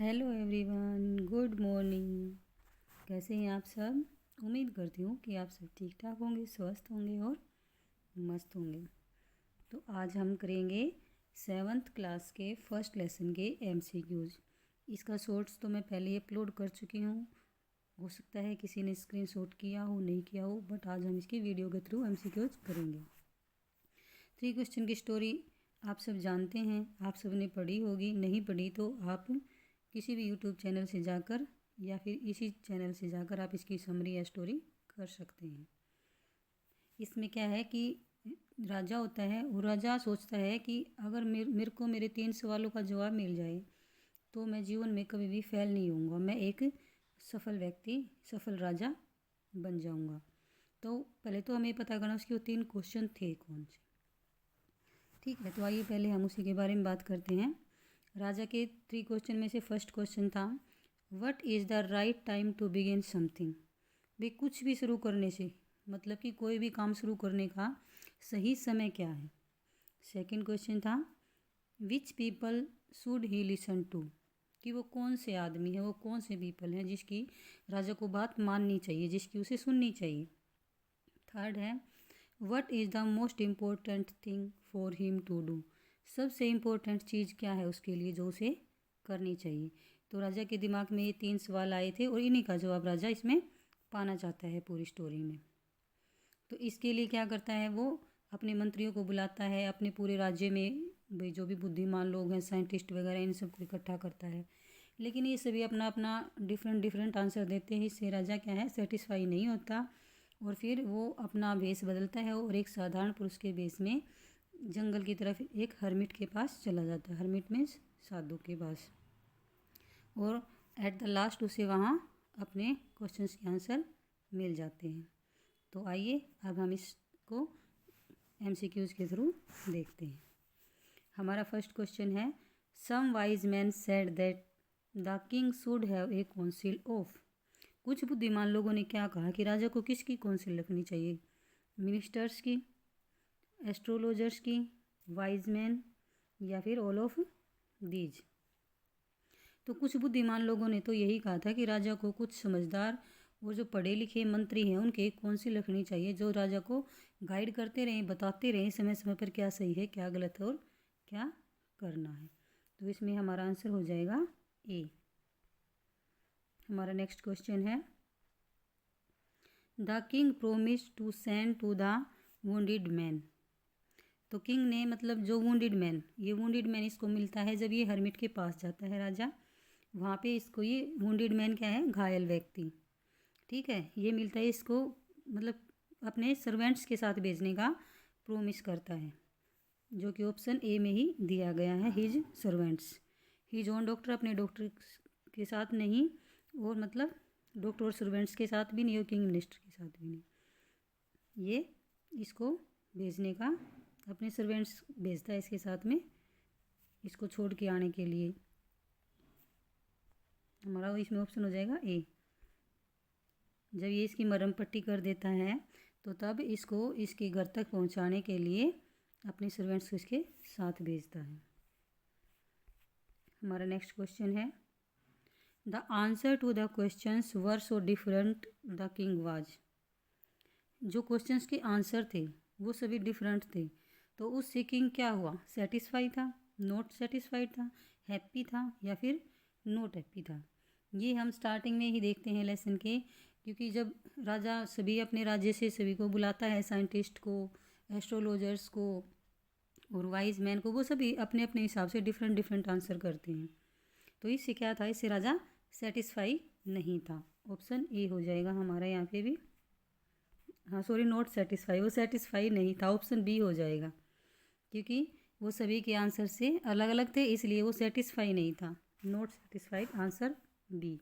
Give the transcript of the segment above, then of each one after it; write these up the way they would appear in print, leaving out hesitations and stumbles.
Hello everyone, good morning. कैसे हैं आप सब? उम्मीद करती हूँ कि आप सब ठीक ठाक होंगे, स्वस्थ होंगे और मस्त होंगे। तो आज हम करेंगे 7th क्लास के फर्स्ट लेसन के MCQs। इसका शॉर्ट्स तो मैं पहले ही अपलोड कर चुकी हूँ। हो सकता है किसी ने स्क्रीनशॉट किया हो, नहीं किया हो, बट आज हम इसकी वीडियो के थ्रू MCQs करेंगे। 3 क्वेश्चन की स्टोरी आप सब जानते हैं, आप सब ने पढ़ी होगी। नहीं पढ़ी तो आप किसी भी यूट्यूब चैनल से जाकर या फिर इसी चैनल से जाकर आप इसकी समरी या स्टोरी कर सकते हैं। इसमें क्या है कि राजा होता है, वो राजा सोचता है कि अगर मेरे को मेरे 3 सवालों का जवाब मिल जाए तो मैं जीवन में कभी भी फेल नहीं होऊंगा, मैं एक सफल व्यक्ति, सफल राजा बन जाऊंगा। तो पहले तो हमें पता करना उसके वो 3 क्वेश्चन थे कौन से। ठीक है, तो आइए पहले हम उसी के बारे में बात करते हैं। राजा के 3 क्वेश्चन में से फर्स्ट क्वेश्चन था, what is the right time to begin something. भाई कुछ भी शुरू करने से, मतलब कि कोई भी काम शुरू करने का सही समय क्या है। सेकंड क्वेश्चन था, which people should he listen to, कि वो कौन से आदमी है, वो कौन से पीपल हैं जिसकी राजा को बात माननी चाहिए, जिसकी उसे सुननी चाहिए। थर्ड है, what is the most important thing for him to do, सबसे इम्पोर्टेंट चीज़ क्या है उसके लिए जो उसे करनी चाहिए। तो राजा के दिमाग में ये 3 सवाल आए थे और इन्हीं का जवाब राजा इसमें पाना चाहता है पूरी स्टोरी में। तो इसके लिए क्या करता है, वो अपने मंत्रियों को बुलाता है, अपने पूरे राज्य में भाई जो भी बुद्धिमान लोग हैं, साइंटिस्ट वगैरह, इन सबको इकट्ठा करता है। लेकिन ये सभी अपना अपना डिफरेंट आंसर देते हैं। इससे राजा क्या है, सेटिस्फाई नहीं होता और फिर वो अपना भेष बदलता है और एक साधारण पुरुष के भेष में जंगल की तरफ एक हर्मिट के पास चला जाता है। हर्मिट मीन्स साधु के पास। और एट द लास्ट उसे वहाँ अपने क्वेश्चंस के आंसर मिल जाते हैं। तो आइए अब हम इसको MCQs के थ्रू देखते हैं। हमारा फर्स्ट क्वेश्चन है, some wise man said that the king should have a council of. कुछ बुद्धिमान लोगों ने क्या कहा कि राजा को किसकी काउंसिल रखनी चाहिए, मिनिस्टर्स की, एस्ट्रोलॉजर्स की, वाइज मैन या फिर ऑल ऑफ दीज। तो कुछ बुद्धिमान लोगों ने तो यही कहा था कि राजा को कुछ समझदार और जो पढ़े लिखे मंत्री हैं उनके काउंसिल रखनी चाहिए, जो राजा को गाइड करते रहें, बताते रहें समय समय पर क्या सही है, क्या गलत है और क्या करना है। तो इसमें हमारा आंसर हो जाएगा ए। हमारा नेक्स्ट क्वेश्चन है, the king promise to send to the wounded man. तो किंग ने, मतलब जो वुंडेड मैन, ये वुंडेड मैन इसको मिलता है जब ये हर्मिट के पास जाता है राजा, वहाँ पे इसको ये वुंडेड मैन क्या है, घायल व्यक्ति। ठीक है, ये मिलता है इसको, मतलब अपने सर्वेंट्स के साथ भेजने का प्रोमिस करता है, जो कि ऑप्शन ए में ही दिया गया है, his servants. His own doctor, अपने डॉक्टर के साथ नहीं, और मतलब डॉक्टर और सर्वेंट्स के साथ भी नहीं और किंग मिनिस्टर के साथ भी नहीं। ये इसको भेजने का, अपने सर्वेंट्स भेजता है इसके साथ में, इसको छोड़ के आने के लिए। हमारा इसमें ऑप्शन हो जाएगा ए। जब ये इसकी मरहम पट्टी कर देता है तो तब इसको इसके घर तक पहुंचाने के लिए अपने सर्वेंट्स को इसके साथ भेजता है। हमारा नेक्स्ट क्वेश्चन है, the answer to the questions were so different the king was. जो क्वेश्चंस के आंसर थे वो सभी डिफरेंट थे, तो उससे किंग क्या हुआ, सेटिस्फाई था, नॉट सेटिस्फाइड था, हैप्पी था या फिर नॉट हैप्पी था। ये हम स्टार्टिंग में ही देखते हैं लेसन के, क्योंकि जब राजा सभी अपने राज्य से सभी को बुलाता है, साइंटिस्ट को, एस्ट्रोलॉजर्स को और वाइज मैन को, वो सभी अपने अपने हिसाब से डिफरेंट आंसर करते हैं। तो इससे क्या था, इससे राजा सेटिस्फाई नहीं था। ऑप्शन ए हो जाएगा हमारा यहाँ पे भी। हाँ सॉरी, नॉट सेटिस्फाई, वो सेटिस्फाई नहीं था, ऑप्शन बी हो जाएगा, क्योंकि वो सभी के आंसर से अलग अलग थे इसलिए वो सेटिस्फाई नहीं था। Not satisfied, answer B.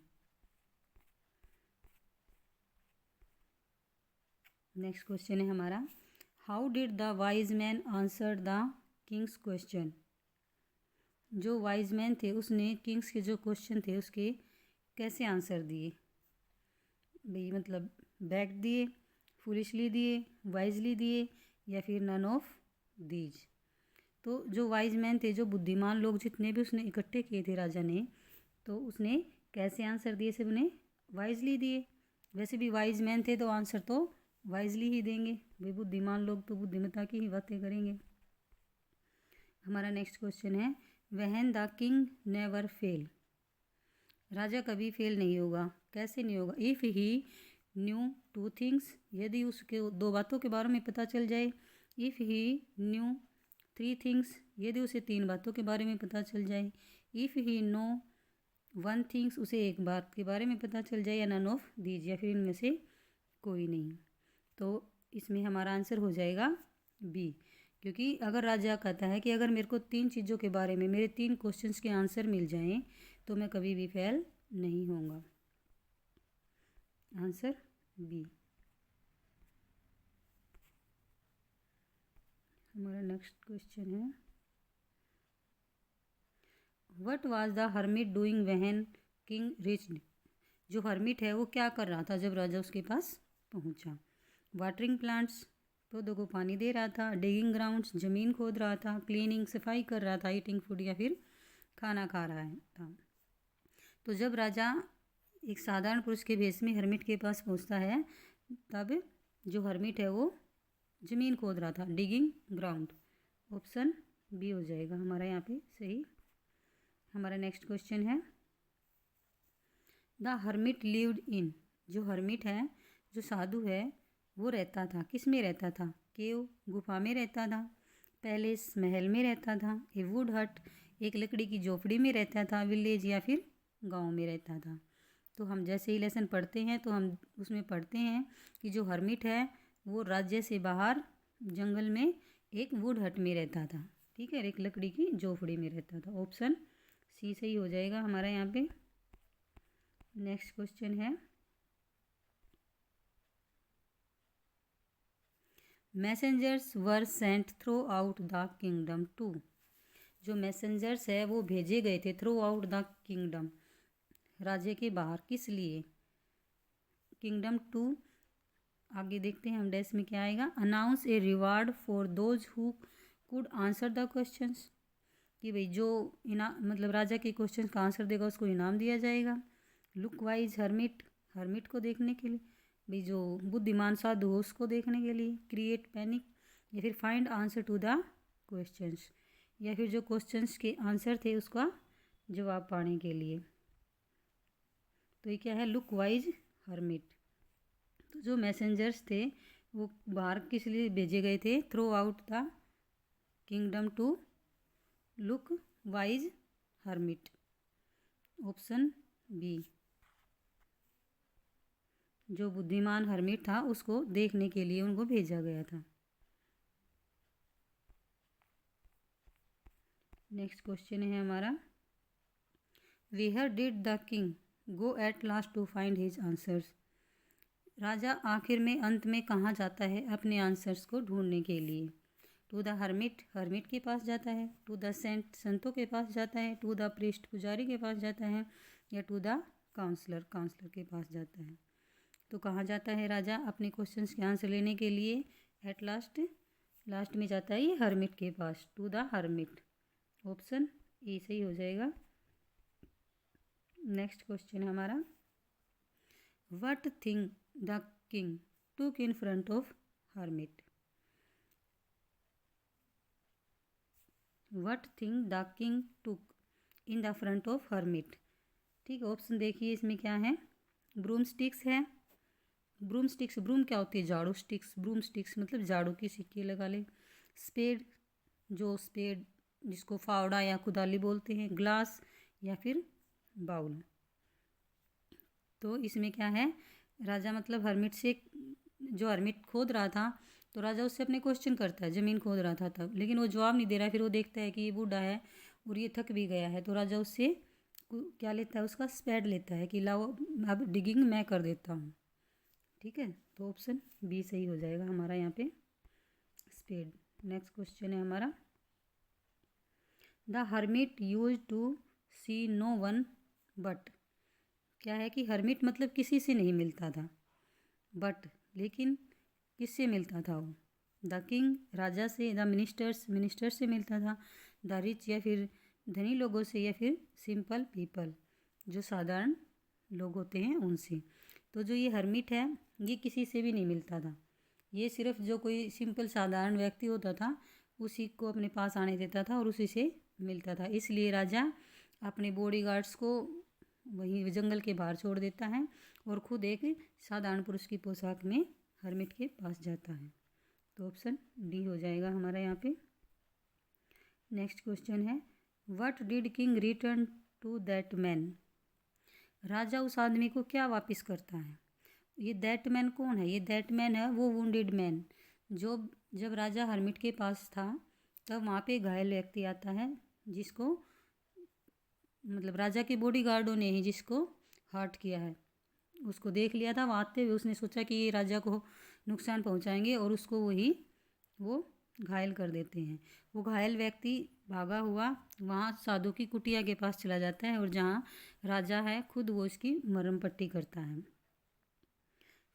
Next question है हमारा, how did the wise man answer the king's question. जो वाइज मैन थे उसने किंग्स के जो क्वेश्चन थे उसके कैसे आंसर दिए भाई, मतलब बैक दिए, फुलिशली दिए, वाइजली दिए या फिर नन ऑफ दीज। तो जो वाइज मैन थे, जो बुद्धिमान लोग जितने भी उसने इकट्ठे किए थे राजा ने, तो उसने कैसे आंसर दिए सबने? वाइजली दिए। वैसे भी वाइज मैन थे तो आंसर तो वाइजली ही देंगे। वे बुद्धिमान लोग तो बुद्धिमत्ता की ही बातें करेंगे। हमारा नेक्स्ट क्वेश्चन है, when the king never fail. राजा कभी फेल नहीं होगा। कैसे नहीं होगा? If he knew two things, यदि उसके दो बातों के बारे में पता चल जाए। If he new three things, यदि उसे तीन बातों के बारे में पता चल जाए। If he know one things, उसे एक बात के बारे में पता चल जाए, या नन ऑफ दीज, या फिर इनमें से कोई नहीं। तो इसमें हमारा आंसर हो जाएगा बी। क्योंकि अगर राजा कहता है कि अगर मेरे को तीन चीज़ों के बारे में मेरे तीन क्वेश्चंस के आंसर मिल जाएं तो मैं कभी भी फेल नहीं होऊंगा। Answer B. हमारा नेक्स्ट क्वेश्चन है, what was the hermit doing when king reached. जो हर्मिट है वो क्या कर रहा था जब राजा उसके पास पहुंचा? वाटरिंग प्लांट्स, पौधों को पानी दे रहा था। डिगिंग ग्राउंड्स, ज़मीन खोद रहा था। क्लीनिंग, सफाई कर रहा था। ईटिंग फूड, या फिर खाना खा रहा था। तो जब राजा एक साधारण पुरुष के भेष में हर्मिट के पास पहुंचता है तब जो हर्मिट है वो ज़मीन खोद रहा था। Digging ground. ऑप्शन बी हो जाएगा हमारा यहाँ पे सही। हमारा नेक्स्ट क्वेश्चन है, द हर्मिट लिव्ड इन। जो हर्मिट है, जो साधु है, वो रहता था, किस में रहता था? केव, गुफा में रहता था। पैलेस, महल में रहता था। ए वुड हट, एक लकड़ी की झोपड़ी में रहता था। विलेज, या फिर गांव में रहता था। तो हम जैसे ही लेसन पढ़ते हैं तो हम उसमें पढ़ते हैं कि जो हर्मिट है वो राज्य से बाहर जंगल में एक वुड हट में रहता था। ठीक है, एक लकड़ी की झोपड़ी में रहता था। ऑप्शन सी सही हो जाएगा हमारा यहाँ पे। नेक्स्ट क्वेश्चन है, messengers were sent throughout the kingdom to. जो मैसेंजर्स है वो भेजे गए थे थ्रू आउट द किंगडम, राज्य के बाहर, किस लिए? किंगडम टू, आगे देखते हैं हम डैश में क्या आएगा। Announce a reward for those who could answer the questions, कि भाई जो मतलब राजा के क्वेश्चन का आंसर देगा उसको इनाम दिया जाएगा। लुक वाइज हर्मिट, हर्मिट को देखने के लिए, भाई जो बुद्धिमान साधु हो उसको देखने के लिए। क्रिएट पैनिक, या फिर find answer to the questions, या फिर जो क्वेश्चंस के आंसर थे उसका जवाब पाने के लिए। तो ये क्या है? Look wise hermit. तो जो मैसेंजर्स थे वो बाहर किस लिए भेजे गए थे? Throughout the kingdom to look wise hermit. Option B. जो बुद्धिमान हर्मिट था उसको देखने के लिए उनको भेजा गया था। नेक्स्ट क्वेश्चन है हमारा, where did the king go at last to find his answers. राजा आखिर में अंत में कहाँ जाता है अपने आंसर्स को ढूंढने के लिए? टू द हर्मिट, हर्मिट के पास जाता है। टू द सेंट, संतों के पास जाता है। टू द प्रीस्ट, पुजारी के पास जाता है। या टू द काउंसलर, काउंसलर के पास जाता है। तो कहाँ जाता है राजा अपने क्वेश्चंस के आंसर लेने के लिए? एट लास्ट, लास्ट में जाता है ये हर्मिट के पास, to the hermit. Option A सही हो जाएगा। नेक्स्ट क्वेश्चन है हमारा, what thing the king took in front of hermit. What thing the king took in the front of hermit. ठीक है, ऑप्शन देखिए इसमें क्या है। ब्रूम स्टिक्स है। ब्रूम स्टिक्स, ब्रूम क्या होती है? झाड़ू। स्टिक्स, ब्रूम स्टिक्स मतलब झाड़ू की सिक्के लगा ले। स्पेड, जो स्पेड जिसको फावड़ा या कुदाली बोलते हैं। ग्लास, या फिर बाउल। तो इसमें क्या है, राजा मतलब हर्मिट से, जो हर्मिट खोद रहा था तो राजा उससे अपने क्वेश्चन करता है, ज़मीन खोद रहा था तब, लेकिन वो जवाब नहीं दे रहा है। फिर वो देखता है कि ये बूढ़ा है और ये थक भी गया है, तो राजा उससे क्या लेता है? उसका स्पैड लेता है कि लाओ अब डिगिंग मैं कर देता हूँ। ठीक है, तो ऑप्शन बी सही हो जाएगा हमारा यहाँ पे, स्पेड। नेक्स्ट क्वेश्चन है हमारा, the hermit use to see no one but. क्या है कि हर्मिट मतलब किसी से नहीं मिलता था, बट लेकिन किससे मिलता था वो? द किंग, राजा से। द मिनिस्टर्स, मिनिस्टर से मिलता था। द रिच, या फिर धनी लोगों से। या फिर सिंपल पीपल, जो साधारण लोग होते हैं उनसे। तो जो ये हर्मिट है ये किसी से भी नहीं मिलता था, ये सिर्फ जो कोई सिंपल साधारण व्यक्ति होता था उसी को अपने पास आने देता था और उसी से मिलता था। इसलिए राजा अपने बॉडीगार्ड्स को वहीं जंगल के बाहर छोड़ देता है और खुद एक साधारण पुरुष की पोशाक में हर्मिट के पास जाता है। तो ऑप्शन डी हो जाएगा हमारा यहाँ पे। नेक्स्ट क्वेश्चन है, what did king return to that man. राजा उस आदमी को क्या वापस करता है। ये दैट मैन कौन है, ये दैट मैन है वो वुंडेड मैन जो जब राजा हर्मिट के पास था तब वहाँ पे घायल व्यक्ति आता है जिसको मतलब राजा के बॉडीगार्डों ने ही जिसको हर्ट किया है, उसको देख लिया था। वहाँ आते हुए उसने सोचा कि ये राजा को नुकसान पहुँचाएंगे और उसको वो घायल कर देते हैं। वो घायल व्यक्ति भागा हुआ वहाँ साधु की कुटिया के पास चला जाता है और जहाँ राजा है खुद वो उसकी मरहम पट्टी करता है।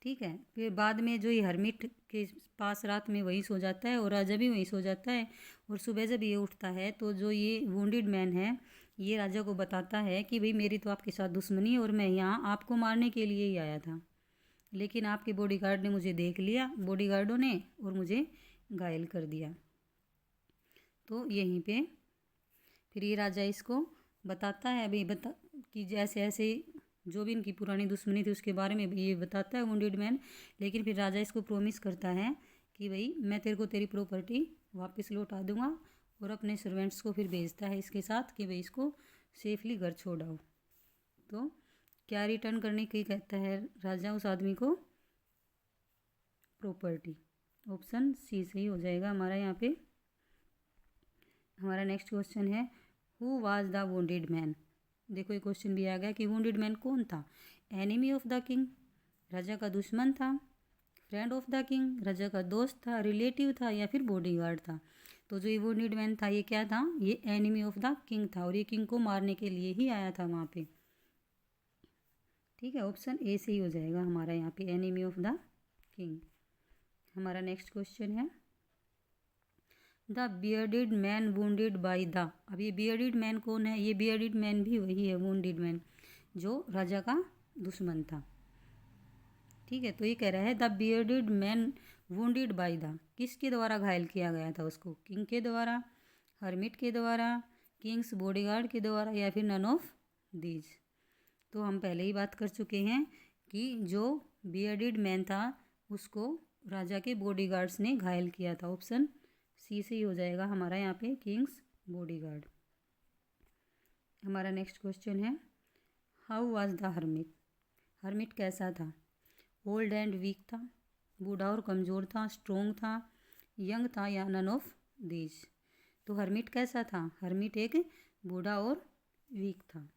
ठीक है, फिर बाद में जो ये हर्मिट के पास रात में वहीं सो जाता है और राजा भी वहीं सो जाता है। और सुबह जब ये उठता है तो जो ये वुंडेड मैन है ये राजा को बताता है कि भाई मेरी तो आपके साथ दुश्मनी है और मैं यहाँ आपको मारने के लिए ही आया था, लेकिन आपके बॉडीगार्ड ने मुझे देख लिया, बॉडीगार्डों ने, और मुझे घायल कर दिया। तो यहीं पे फिर ये राजा इसको बताता है अभी कि जैसे ऐसे जो भी इनकी पुरानी दुश्मनी थी उसके बारे में भी ये बताता है वुंडेड मैन। लेकिन फिर राजा इसको प्रॉमिस करता है कि भाई मैं तेरे को तेरी प्रॉपर्टी वापस लौटा दूंगा और अपने सर्वेंट्स को फिर भेजता है इसके साथ कि भाई इसको सेफली घर छोड़ आओ। तो क्या रिटर्न करने की कहता है राजा उस आदमी को, प्रॉपर्टी। ऑप्शन सी सही हो जाएगा हमारा यहाँ पे। हमारा नेक्स्ट क्वेश्चन है, who was the wounded man. देखो ये क्वेश्चन भी आ गया कि वुंडेड मैन कौन था। एनिमी ऑफ द किंग, राजा का दुश्मन था। फ्रेंड ऑफ द किंग, राजा का दोस्त था, रिलेटिव था, या फिर बॉडीगार्ड था। तो जो ये वुंडेड मैन था ये क्या था, ये एनिमी ऑफ द किंग था और ये किंग को मारने के लिए ही आया था वहाँ पे। ठीक है, ऑप्शन ए सही हो जाएगा हमारा यहाँ पे, एनिमी ऑफ द किंग। हमारा नेक्स्ट क्वेश्चन है, the bearded man wounded by the. अब ये बियर्डेड मैन कौन है, ये बियर्डेड मैन भी वही है वुंडेड मैन जो राजा का दुश्मन था। ठीक है, तो ये कह रहा है the bearded man wounded by the, किसके द्वारा घायल किया गया था उसको, किंग के द्वारा, हर्मिट के द्वारा, किंग्स बॉडीगार्ड के द्वारा, या फिर नन ऑफ दीज। तो हम पहले ही बात कर चुके हैं कि जो बियर्डेड मैन था उसको राजा के बॉडीगार्ड्स ने घायल किया था। ऑप्शन सी से ही हो जाएगा हमारा यहाँ पे, किंग्स बॉडीगार्ड। हमारा नेक्स्ट क्वेश्चन है, how was the hermit. Hermit कैसा था, ओल्ड एंड वीक था, बूढ़ा और कमज़ोर था, स्ट्रोंग था, यंग था, या नन ऑफ दीज। तो हर्मिट कैसा था, हर्मिट एक बूढ़ा और वीक था।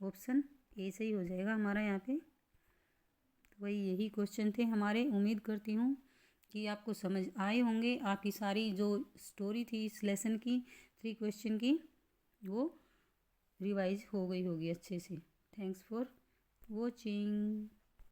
ऑप्शन ए सही हो जाएगा हमारा यहाँ पे। तो वही यही क्वेश्चन थे हमारे। उम्मीद करती हूँ कि आपको समझ आए होंगे। आपकी सारी जो स्टोरी थी इस लेसन की 3 क्वेश्चन की वो रिवाइज हो गई होगी अच्छे से। Thanks for watching.